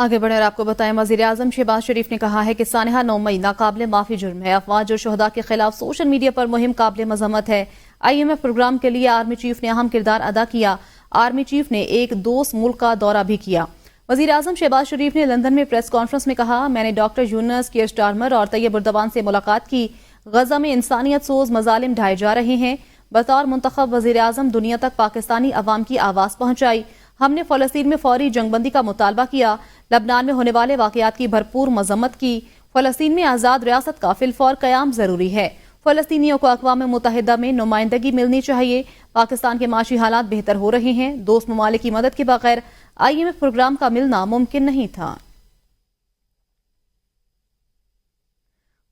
آگے بڑھے اور آپ کو بتائیں، وزیر اعظم شہباز شریف نے کہا ہے کہ سانحہ 9 مئی ناقابل معافی جرم ہے۔ افواج اور شہداء کے خلاف سوشل میڈیا پر مہم قابل مذمت ہے۔ IMF پروگرام کے لیے آرمی چیف نے اہم کردار ادا کیا۔ آرمی چیف نے ایک دوست ملک کا دورہ بھی کیا۔ وزیر اعظم شہباز شریف نے لندن میں پریس کانفرنس میں کہا، میں نے ڈاکٹر یونس، کیئر سٹارمر اور طیب اردوان سے ملاقات کی۔ غزہ میں انسانیت سوز مظالم ڈھائے جا رہے ہیں۔ بطور منتخب وزیر اعظم دنیا تک پاکستانی عوام کی آواز پہنچائی۔ ہم نے فلسطین میں فوری جنگ بندی کا مطالبہ کیا۔ لبنان میں ہونے والے واقعات کی بھرپور مذمت کی۔ فلسطین میں آزاد ریاست کا فی الفور قیام ضروری ہے۔ فلسطینیوں کو اقوام متحدہ میں نمائندگی ملنی چاہیے۔ پاکستان کے معاشی حالات بہتر ہو رہے ہیں۔ دوست ممالک کی مدد کے بغیر IMF پروگرام کا ملنا ممکن نہیں تھا۔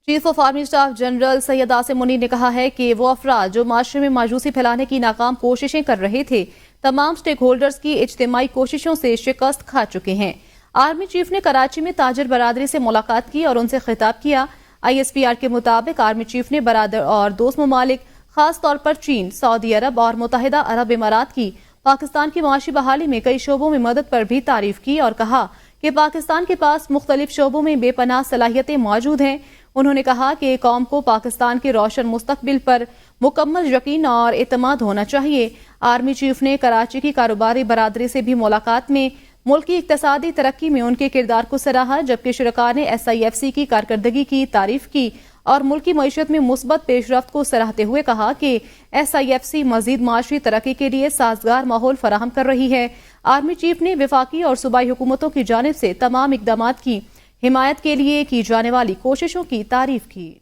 Chief of army staff general Syed Asim Munir نے کہا ہے کہ وہ افراد جو معاشرے میں مایوسی پھیلانے کی ناکام کوششیں کر رہے تھے، تمام سٹیک ہولڈرز کی اجتماعی کوششوں سے شکست کھا چکے ہیں۔ آرمی چیف نے کراچی میں تاجر برادری سے ملاقات کی اور ان سے خطاب کیا۔ ISPR کے مطابق آرمی چیف نے برادر اور دوست ممالک، خاص طور پر چین، سعودی عرب اور متحدہ عرب امارات کی پاکستان کی معاشی بحالی میں کئی شعبوں میں مدد پر بھی تعریف کی اور کہا کہ پاکستان کے پاس مختلف شعبوں میں بے پناہ صلاحیتیں موجود ہیں۔ انہوں نے کہا کہ قوم کو پاکستان کے روشن مستقبل پر مکمل یقین اور اعتماد ہونا چاہیے۔ آرمی چیف نے کراچی کی کاروباری برادری سے بھی ملاقات میں ملک کی اقتصادی ترقی میں ان کے کردار کو سراہا، جبکہ شرکاء نے SIFC کی کارکردگی کی تعریف کی اور ملکی معیشت میں مثبت پیش رفت کو سراہتے ہوئے کہا کہ SIFC مزید معاشی ترقی کے لیے سازگار ماحول فراہم کر رہی ہے۔ آرمی چیف نے وفاقی اور صوبائی حکومتوں کی جانب سے تمام اقدامات کی حمایت کے لیے کی جانے والی کوششوں کی تعریف کی۔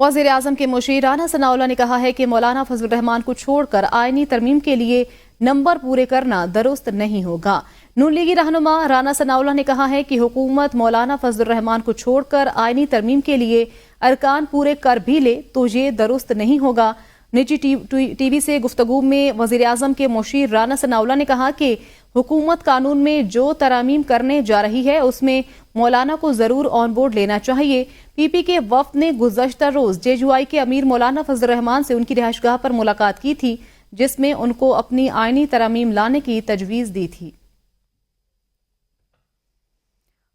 وزیر اعظم کے مشیر رانا ثناءاللہ نے کہا ہے کہ مولانا فضل الرحمان کو چھوڑ کر آئینی ترمیم کے لیے نمبر پورے کرنا درست نہیں ہوگا۔ نون لیگی رہنما رانا ثناءاللہ نے کہا ہے کہ حکومت مولانا فضل الرحمان کو چھوڑ کر آئینی ترمیم کے لیے ارکان پورے کر بھی لے تو یہ درست نہیں ہوگا۔ نجی ٹی وی سے گفتگو میں وزیر اعظم کے مشیر رانا ثناءاللہ نے کہا کہ حکومت قانون میں جو ترامیم کرنے جا رہی ہے اس میں مولانا کو ضرور آن بورڈ لینا چاہیے۔ PP کے وفد نے گزشتہ روز JUI کے امیر مولانا فضل الرحمان سے ان کی رہائش گاہ پر ملاقات کی تھی، جس میں ان کو اپنی آئینی ترامیم لانے کی تجویز دی تھی۔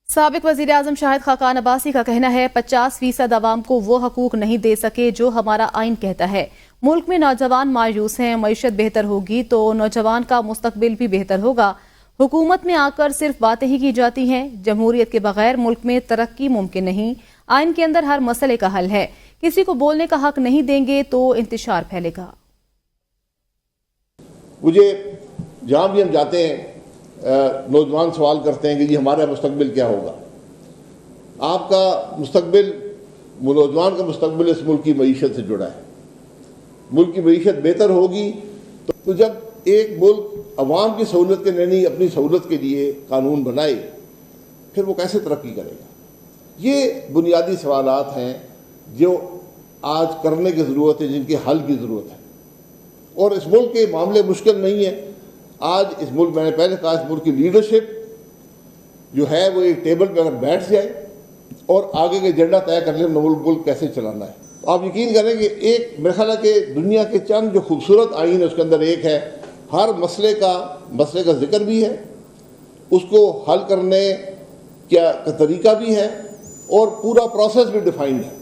سابق وزیر اعظم شاہد خاقان عباسی کا کہنا ہے 50% عوام کو وہ حقوق نہیں دے سکے جو ہمارا آئین کہتا ہے۔ ملک میں نوجوان مایوس ہیں، معیشت بہتر ہوگی تو نوجوان کا مستقبل بھی بہتر ہوگا۔ حکومت میں آ کر صرف باتیں ہی کی جاتی ہیں۔ جمہوریت کے بغیر ملک میں ترقی ممکن نہیں۔ آئین کے اندر ہر مسئلے کا حل ہے۔ کسی کو بولنے کا حق نہیں دیں گے تو انتشار پھیلے گا۔ مجھے جہاں بھی ہم جاتے ہیں نوجوان سوال کرتے ہیں کہ جی ہمارا مستقبل کیا ہوگا۔ آپ کا مستقبل، نوجوان کا مستقبل اس ملک کی معیشت سے جڑا ہے۔ ملک کی معیشت بہتر ہوگی تو جب ایک ملک عوام کی سہولت کے نہیں اپنی سہولت کے لیے قانون بنائے پھر وہ کیسے ترقی کرے گا؟ یہ بنیادی سوالات ہیں جو آج کرنے کی ضرورت ہے، جن کے حل کی ضرورت ہے۔ اور اس ملک کے معاملے مشکل نہیں ہیں۔ آج اس ملک، میں نے پہلے کہا، اس ملک کی لیڈرشپ جو ہے وہ ایک ٹیبل پہ اگر بیٹھ جائے اور آگے کا ایجنڈا طے کر لے ملک کیسے چلانا ہے، تو آپ یقین کریں کہ ایک میرا خیال ہے کہ دنیا کے چند جو خوبصورت آئین ہے اس کے اندر ایک ہے، ہر مسئلے کا ذکر بھی ہے، اس کو حل کرنے کا طریقہ بھی ہے اور پورا پروسیس بھی ڈیفائنڈ ہے۔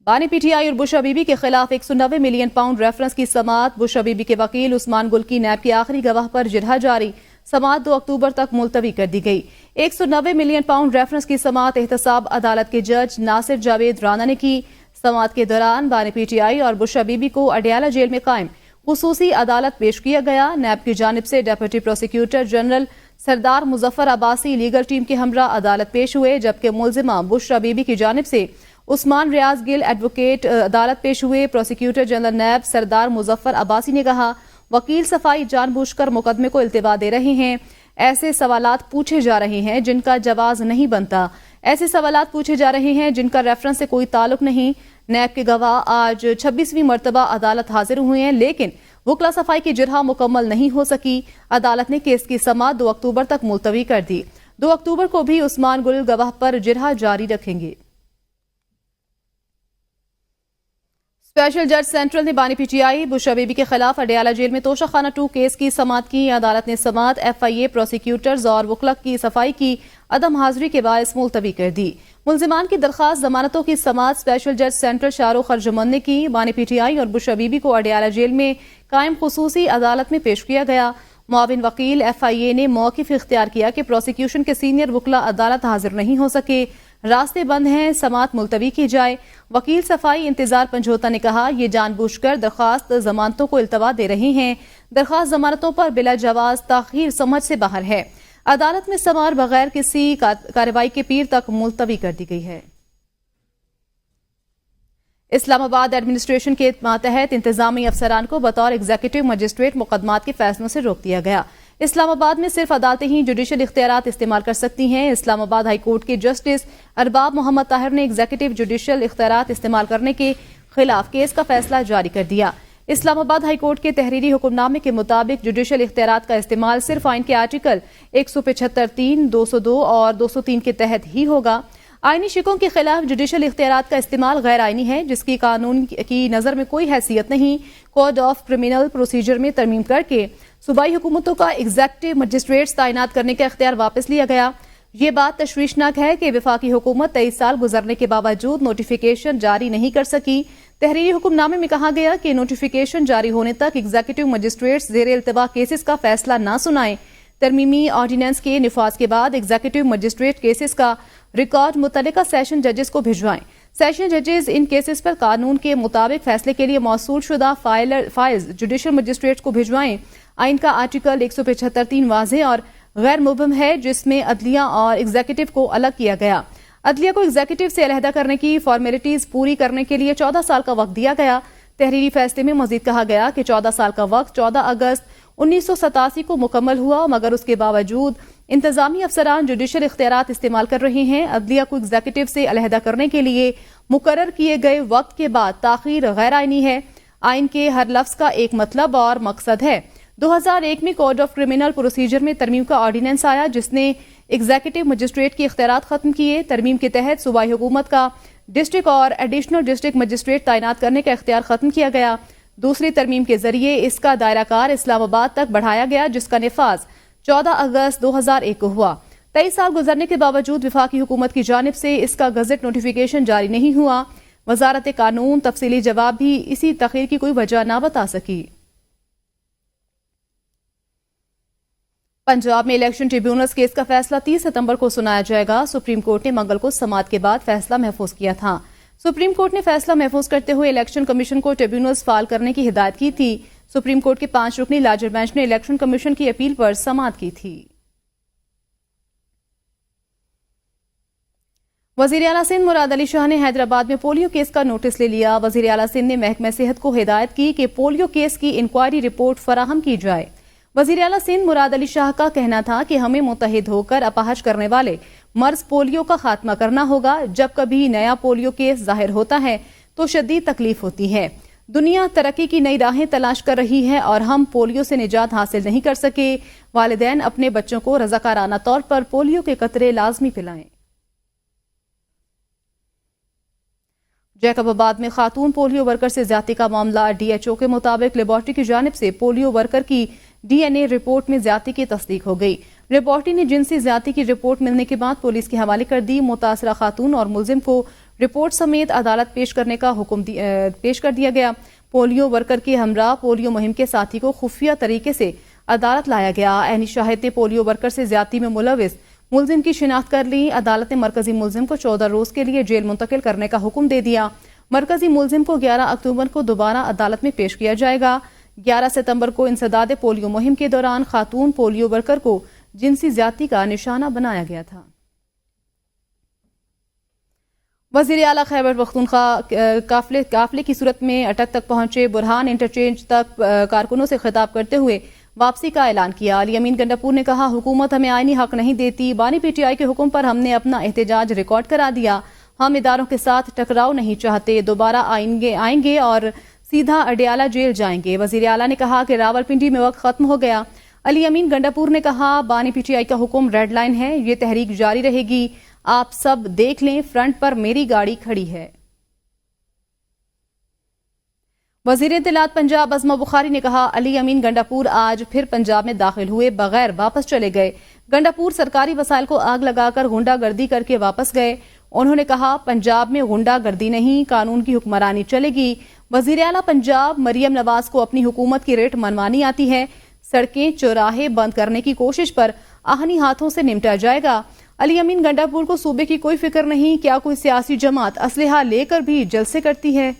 بانی PTI اور بشرا بی بی کے خلاف 190 ملین پاؤنڈ ریفرنس کی سماعت۔ بشرا بی بی کے وکیل عثمان گل کی نیب کے آخری گواہ پر جرحا جاری۔ سماعت 2 اکتوبر تک ملتوی کر دی گئی۔ 190 ملین پاؤنڈ ریفرنس کی سماعت احتساب عدالت کے جج ناصر جاوید رانا نے کی۔ سماعت کے دوران بانی PTI اور بشرا بی بی کو اڈیالہ جیل میں قائم خصوصی عدالت پیش کیا گیا۔ نیب کی جانب سے ڈیپٹی پروسیکیوٹر جنرل سردار مظفر عباسی لیگل ٹیم کے ہمراہ عدالت پیش ہوئے، جبکہ ملزمہ بشرا بی بی کی جانب سے عثمان ریاض گل ایڈوکیٹ عدالت پیش ہوئے۔ پروسیکیوٹر جنرل نیب سردار مظفر عباسی نے کہا، وکیل صفائی جان بوجھ کر مقدمے کو التوا دے رہے ہیں۔ ایسے سوالات پوچھے جا رہے ہیں جن کا جواز نہیں بنتا۔ ایسے سوالات پوچھے جا رہے ہیں جن کا ریفرنس سے کوئی تعلق نہیں۔ نیب کے گواہ آج 26ویں مرتبہ عدالت حاضر ہوئے ہیں، لیکن وکلا صفائی کی جرح مکمل نہیں ہو سکی۔ عدالت نے کیس کی سماعت 2 اکتوبر تک ملتوی کر دی۔ 2 اکتوبر کو بھی عثمان گل گواہ پر جرح جاری رکھیں گے۔ اسپیشل جج سینٹرل نے بانی P T I Bushra be be کے خلاف اڈیالہ جیل میں توشہ خانہ 2 کیس کی سماعت کی. عدالت نے سماعت ایف آئی اے پروسیکیوٹرز اور وکلا کی صفائی کی عدم حاضری کے باعث ملتوی کر دی. ملزمان کی درخواست ضمانتوں کی سماعت اسپیشل جج سینٹرل شاہرخ ارجمند نے کی. بانی پی ٹی آئی اور بشرا بی بی کو اڈیالہ جیل میں قائم خصوصی عدالت میں پیش کیا گیا. معاون وکیل ایف آئی اے نے موقف اختیار کیا کہ پروسیکیوشن کے سینئر وکلا عدالت حاضر نہیں ہو سکے, راستے بند ہیں, سماعت ملتوی کی جائے. وکیل صفائی انتظار پنجھوتا نے کہا یہ جان بوجھ کر درخواست ضمانتوں کو التوا دے رہے ہیں. درخواست ضمانتوں پر بلا جواز تاخیر سمجھ سے باہر ہے. عدالت میں سماعت بغیر کسی کارروائی کے پیر تک ملتوی کر دی گئی ہے. اسلام آباد ایڈمنسٹریشن کے ماتحت انتظامی افسران کو بطور ایگزیکٹو مجسٹریٹ مقدمات کے فیصلوں سے روک دیا گیا. اسلام آباد میں صرف عدالتیں ہی جوڈیشل اختیارات استعمال کر سکتی ہیں. اسلام آباد ہائی کورٹ کے جسٹس ارباب محمد طاہر نے ایگزیکٹو جوڈیشل اختیارات استعمال کرنے کے خلاف کیس کا فیصلہ جاری کر دیا. اسلام آباد ہائی کورٹ کے تحریری حکم نامے کے مطابق جوڈیشل اختیارات کا استعمال صرف آئین کے آرٹیکل 175(3), 202 اور 203 کے تحت ہی ہوگا. آئینی شکوں کے خلاف جوڈیشل اختیارات کا استعمال غیر آئینی ہے, جس کی قانون کی نظر میں کوئی حیثیت نہیں. کوڈ آف کرمنل پروسیجر میں ترمیم کر کے صوبائی حکومتوں کا ایگزیکٹو مجسٹریٹس تعینات کرنے کا اختیار واپس لیا گیا. یہ بات تشویشناک ہے کہ وفاقی حکومت 23 سال گزرنے کے باوجود نوٹیفیکیشن جاری نہیں کر سکی. تحریری حکم نامے میں کہا گیا کہ نوٹیفیکیشن جاری ہونے تک ایگزیکٹو مجسٹریٹس زیر التوا کیسز کا فیصلہ نہ سنائیں. ترمیمی آرڈیننس کے نفاذ کے بعد ایگزیکٹو مجسٹریٹ کیسز کا ریکارڈ متعلقہ سیشن ججز کو بھجوائیں. سیشن ججز ان کیسز پر قانون کے مطابق فیصلے کے لیے موصول شدہ فائلز جوڈیشل مجسٹریٹ کو بھجوائیں. آئین کا آرٹیکل 175(3) واضح اور غیر مبہم ہے, جس میں عدلیہ اور ایگزیکٹو کو الگ کیا گیا. عدلیہ کو ایگزیکٹو سے علیحدہ کرنے کی فارمیلٹیز پوری کرنے کے لیے 14 سال کا وقت دیا گیا. تحریری فیصلے میں مزید کہا گیا کہ 14 سال کا وقت 14 اگست 1987 کو مکمل ہوا, مگر اس کے باوجود انتظامی افسران جوڈیشل اختیارات استعمال کر رہے ہیں. عدلیہ کو ایگزیکٹو سے علیحدہ کرنے کے لیے مقرر کیے گئے وقت کے بعد تاخیر غیر آئینی ہے. آئین کے ہر لفظ کا ایک مطلب اور مقصد ہے. 2001 میں کوڈ آف کرمنل پروسیجر میں ترمیم کا آرڈیننس آیا, جس نے ایگزیکٹو مجسٹریٹ کے اختیارات ختم کیے. ترمیم کے تحت صوبائی حکومت کا ڈسٹرکٹ اور ایڈیشنل ڈسٹرکٹ مجسٹریٹ تعینات کرنے کا اختیار ختم کیا گیا. دوسری ترمیم کے ذریعے اس کا دائرہ کار اسلام آباد تک بڑھایا گیا, جس کا نفاذ 14 اگست 2001 کو ہوا. 23 سال گزرنے کے باوجود وفاقی حکومت کی جانب سے اس کا گزٹ نوٹیفیکیشن جاری نہیں ہوا. وزارت قانون تفصیلی جواب بھی اسی تاخیر کی کوئی وجہ نہ بتا سکی. پنجاب میں الیکشن ٹریبیونلز کیس کا فیصلہ 30 ستمبر کو سنایا جائے گا. سپریم کورٹ نے منگل کو سماعت کے بعد فیصلہ محفوظ کیا تھا. سپریم کورٹ نے فیصلہ محفوظ کرتے ہوئے الیکشن کمیشن کو ٹریبیونلز فعال کرنے کی ہدایت کی تھی. سپریم کورٹ کے 5 رکنی لارجر بینچ نے الیکشن کمیشن کی اپیل پر سماعت کی تھی. وزیر اعلیٰ سندھ مراد علی شاہ نے حیدرآباد میں پولیو کیس کا نوٹس لے لیا. وزیر اعلیٰ سندھ نے محکمہ صحت کو ہدایت کی کہ پولیو کیس کی انکوائری رپورٹ فراہم کی جائے. وزیر اعلیٰ سندھ مراد علی شاہ کا کہنا تھا کہ ہمیں متحد ہو کر اپاہج کرنے والے مرض پولیو کا خاتمہ کرنا ہوگا. جب کبھی نیا پولیو کیس ظاہر ہوتا ہے تو شدید تکلیف ہوتی ہے. دنیا ترقی کی نئی راہیں تلاش کر رہی ہے اور ہم پولیو سے نجات حاصل نہیں کر سکے. والدین اپنے بچوں کو رضاکارانہ طور پر پولیو کے قطرے لازمی پلائیں. جیکب آباد میں خاتون پولیو ورکر سے زیادتی کا معاملہ. ڈی ایچ او کے مطابق لیبارٹری کی جانب سے پولیو ورکر کی ڈی این اے رپورٹ میں زیادتی کی تصدیق ہو گئی. لیبارٹری نے جنسی زیادتی کی رپورٹ ملنے کے بعد پولیس کے حوالے کر دی. متاثرہ خاتون اور ملزم کو رپورٹ سمیت عدالت پیش کرنے کا حکم پیش کر دیا گیا. پولیو ورکر کے ہمراہ پولیو مہم کے ساتھی کو خفیہ طریقے سے عدالت لایا گیا. عینی شاہد نے پولیو ورکر سے زیادتی میں ملوث ملزم کی شناخت کر لی. عدالت نے مرکزی ملزم کو 14 روز کے لیے جیل منتقل کرنے کا حکم دے دیا. مرکزی ملزم کو 11 اکتوبر کو دوبارہ عدالت میں پیش کیا جائے گا. 11 ستمبر کو انسداد پولیو مہم کے دوران خاتون پولیو ورکر کو جنسی زیادتی کا نشانہ بنایا گیا تھا. وزیر اعلیٰ خیبر پختونخوا قافلے کی صورت میں اٹک تک پہنچے. برہان انٹرچینج تک کارکنوں سے خطاب کرتے ہوئے واپسی کا اعلان کیا. علی امین گنڈاپور نے کہا حکومت ہمیں آئینی حق نہیں دیتی. بانی پی ٹی آئی کے حکم پر ہم نے اپنا احتجاج ریکارڈ کرا دیا. ہم اداروں کے ساتھ ٹکراؤ نہیں چاہتے. دوبارہ آئیں گے اور سیدھا اڈیالہ جیل جائیں گے. وزیر اعلیٰ نے کہا کہ راولپنڈی میں وقت ختم ہو گیا. علی امین گنڈاپور نے کہا بانی پی ٹی آئی کا حکم ریڈ لائن ہے. یہ تحریک جاری رہے گی. آپ سب دیکھ لیں فرنٹ پر میری گاڑی کھڑی ہے. وزیر اطلاعات پنجاب عظمہ بخاری نے کہا علی امین گنڈاپور آج پھر پنجاب میں داخل ہوئے بغیر واپس چلے گئے۔ گنڈاپور سرکاری وسائل کو آگ لگا کر غنڈہ گردی کر کے واپس گئے۔ انہوں نے کہا پنجاب میں غنڈہ گردی نہیں، قانون کی حکمرانی چلے گی۔ وزیر اعلیٰ پنجاب مریم نواز کو اپنی حکومت کی ریٹ منوانی آتی ہے، سڑکیں چوراہے بند کرنے کی کوشش پر آہنی ہاتھوں سے نمٹا جائے گا۔ علی امین گنڈاپور کو صوبے کی کوئی فکر نہیں، کیا کوئی سیاسی جماعت اسلحہ لے کر بھی جلسے کرتی ہے؟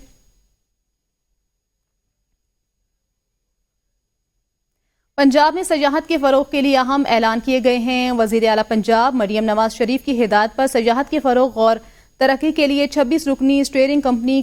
پنجاب میں سیاحت کے فروغ کے لیے اہم اعلان کیے گئے ہیں۔ وزیر اعلیٰ پنجاب مریم نواز شریف کی ہدایت پر سیاحت کے فروغ اور ترقی کے لیے 26 رکنی اسٹیئرنگ کمیٹی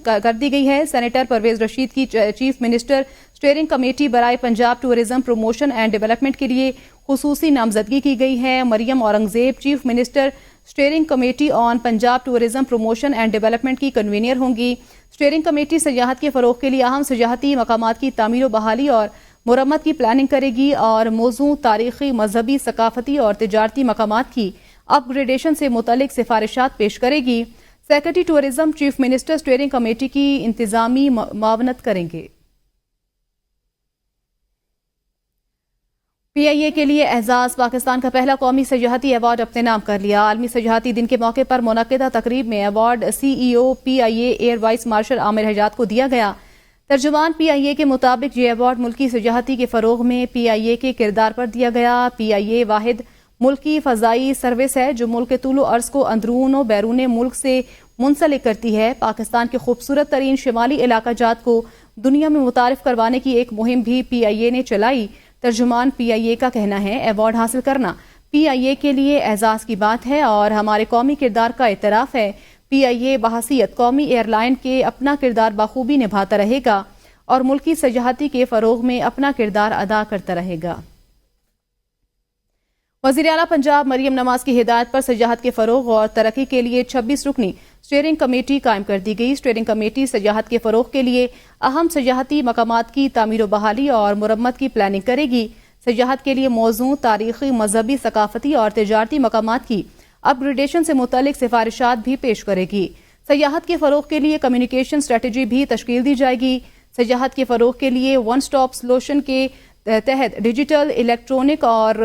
کر دی گئی ہے۔ سینیٹر پرویز رشید کی چیف منسٹر اسٹیئرنگ کمیٹی برائے Punjab tourism promotion and development کے لیے خصوصی نامزدگی کی گئی ہے۔ Maryam Aurangzeb chief minister steering committee on Punjab tourism promotion and development کی کنوینئر ہوں گی۔ اسٹیئرنگ کمیٹی سیاحت کے فروغ کے لیے اہم سیاحتی مقامات کی تعمیر و بحالی اور مرمت کی پلاننگ کرے گی اور موزوں تاریخی، مذہبی، ثقافتی اور تجارتی مقامات کی اپ گریڈیشن سے متعلق سفارشات پیش کرے گی۔ Secretary tourism chief minister steering committee کی انتظامی معاونت کریں گے۔ پی آئی اے کے لیے اعزاز، پاکستان کا پہلا قومی سیاحتی ایوارڈ اپنے نام کر لیا۔ عالمی سیاحتی دن کے موقع پر منعقدہ تقریب میں award C E O P I A air vice marshal Aamir Hajat کو دیا گیا۔ ترجمان پی آئی اے کے مطابق یہ ایوارڈ ملکی سیاحتی کے فروغ میں پی آئی اے کے کردار پر دیا گیا۔ پی آئی اے واحد ملکی فضائی سروس ہے جو ملک کے طول و عرض کو اندرون و بیرون ملک سے منسلک کرتی ہے۔ پاکستان کے خوبصورت ترین شمالی علاقہ جات کو دنیا میں متعارف کروانے کی ایک مہم بھی پی آئی اے نے چلائی۔ ترجمان پی آئی اے کا کہنا ہے ایوارڈ حاصل کرنا پی آئی اے کے لیے اعزاز کی بات ہے اور ہمارے قومی کردار کا اعتراف ہے۔ پی آئی اے بحیثیت قومی ایئر لائن کے اپنا کردار بخوبی نبھاتا رہے گا اور ملکی سیاحتی کے فروغ میں اپنا کردار ادا کرتا رہے گا۔ وزیر اعلیٰ پنجاب مریم نواز کی ہدایت پر سیاحت کے فروغ اور ترقی کے لیے 26 رکنی اسٹیئرنگ کمیٹی قائم کر دی گئی۔ اسٹیئرنگ کمیٹی سیاحت کے فروغ کے لیے اہم سیاحتی مقامات کی تعمیر و بحالی اور مرمت کی پلاننگ کرے گی۔ سیاحت کے لیے موزوں تاریخی، مذہبی، ثقافتی اور تجارتی مقامات کی اپ گریڈیشن سے متعلق سفارشات بھی پیش کرے گی۔ سیاحت کے فروغ کے لیے کمیونیکیشن اسٹریٹجی بھی تشکیل دی جائے گی۔ سیاحت کے فروغ کے لیے ون سٹاپ سولوشن کے تحت ڈیجیٹل، الیکٹرونک اور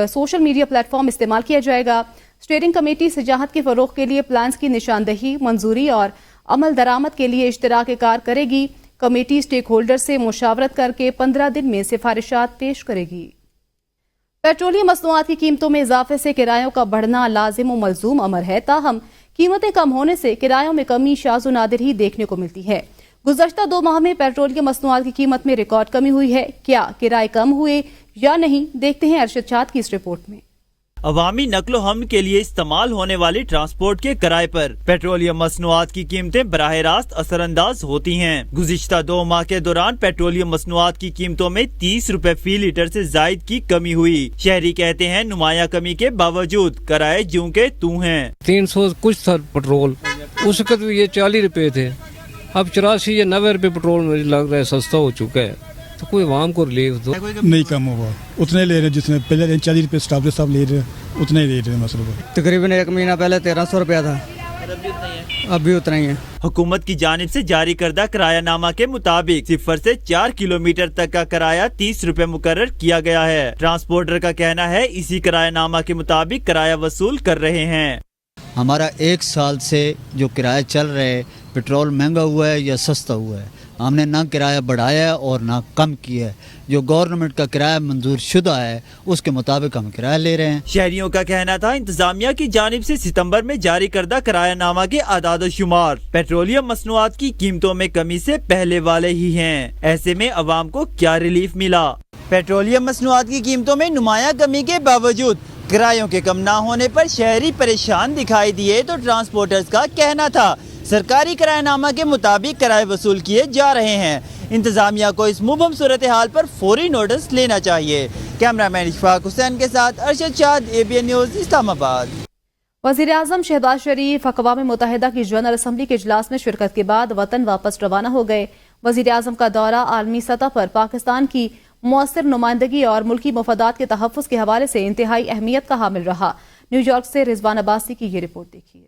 سوشل میڈیا پلیٹ فارم استعمال کیا جائے گا۔ اسٹیئرنگ کمیٹی سیاحت کے فروغ کے لیے پلانز کی نشاندہی، منظوری اور عمل درآمد کے لیے اشتراک کار کرے گی۔ کمیٹی اسٹیک ہولڈر سے مشاورت کر کے 15 دن میں سفارشات پیش کرے گی۔ پیٹرولیم مصنوعات کی قیمتوں میں اضافے سے کرایوں کا بڑھنا لازم و ملزوم امر ہے، تاہم قیمتیں کم ہونے سے کرایوں میں کمی شاذ و نادر ہی دیکھنے کو ملتی ہے۔ گزشتہ 2 ماہ میں پیٹرولیم مصنوعات کی قیمت میں ریکارڈ کمی ہوئی ہے۔ کیا کرائے کم ہوئے یا نہیں، دیکھتے ہیں ارشد شاد کی اس رپورٹ میں۔ عوامی نقل و حمل کے لیے استعمال ہونے والی ٹرانسپورٹ کے کرائے پر پیٹرولیم مصنوعات کی قیمتیں براہ راست اثر انداز ہوتی ہیں۔ گزشتہ 2 ماہ کے دوران پیٹرولیم مصنوعات کی قیمتوں میں 30 روپے فی لیٹر سے زائد کی کمی ہوئی۔ شہری کہتے ہیں نمایاں کمی کے باوجود کرائے جوں کے توں ہیں۔ 300 کچھ تھا پٹرول، اس وقت یہ 40 روپے تھے، اب 84 یا 90 روپے پٹرول مجھے لگ رہا ہے سستا ہو چکا ہے، تو کوئی عوام کو ریلیف دو۔ نہیں کم ہوگا، اتنے لے رہے جتنے پہلے 40 روپے اسٹاف صاحب لے رہے اتنے ہی لے رہے مسئلہ۔ تقریباً 1 مہینہ پہلے 1300 روپیہ تھا، اب بھی اتنا ہی ہے۔ حکومت کی جانب سے جاری کردہ کرایہ نامہ کے مطابق 0 سے 4 کلومیٹر تک کا کرایہ 30 روپے مقرر کیا گیا ہے۔ ٹرانسپورٹر کا کہنا ہے اسی کرایہ نامہ کے مطابق کرایہ وصول کر رہے ہیں۔ ہمارا 1 سال سے جو کرایہ چل رہے ہے، پیٹرول مہنگا ہوا ہے یا سستا ہوا ہے، ہم نے نہ کرایہ بڑھایا ہے اور نہ کم کیا ہے۔ جو گورنمنٹ کا کرایہ منظور شدہ ہے اس کے مطابق ہم کرایہ لے رہے ہیں۔ شہریوں کا کہنا تھا انتظامیہ کی جانب سے ستمبر میں جاری کردہ کرایہ نامہ کے اعداد و شمار پیٹرولیم مصنوعات کی قیمتوں میں کمی سے پہلے والے ہی ہیں، ایسے میں عوام کو کیا ریلیف ملا؟ پیٹرولیم مصنوعات کی قیمتوں میں نمایاں کمی کے باوجود کرایوں کے کم نہ ہونے پر شہری پریشان دکھائی دیے تو ٹرانسپورٹرز کا کہنا تھا سرکاری کرایہ نامہ کے مطابق کرائے وصول کیے جا رہے ہیں۔ انتظامیہ کو اس مبہم صورتحال پر فوری نوٹس لینا چاہیے۔ کیمرہ مین اشفاق حسین کے ساتھ ارشد شاد، اے بی این نیوز، اسلام آباد۔ وزیر اعظم شہباز شریف اقوام متحدہ کی جنرل اسمبلی کے اجلاس میں شرکت کے بعد وطن واپس روانہ ہو گئے۔ وزیر اعظم کا دورہ عالمی سطح پر پاکستان کی مؤثر نمائندگی اور ملکی مفادات کے تحفظ کے حوالے سے انتہائی اہمیت کا حامل رہا۔ نیو یارک سے رضوان عباسی کی یہ رپورٹ دیکھیے۔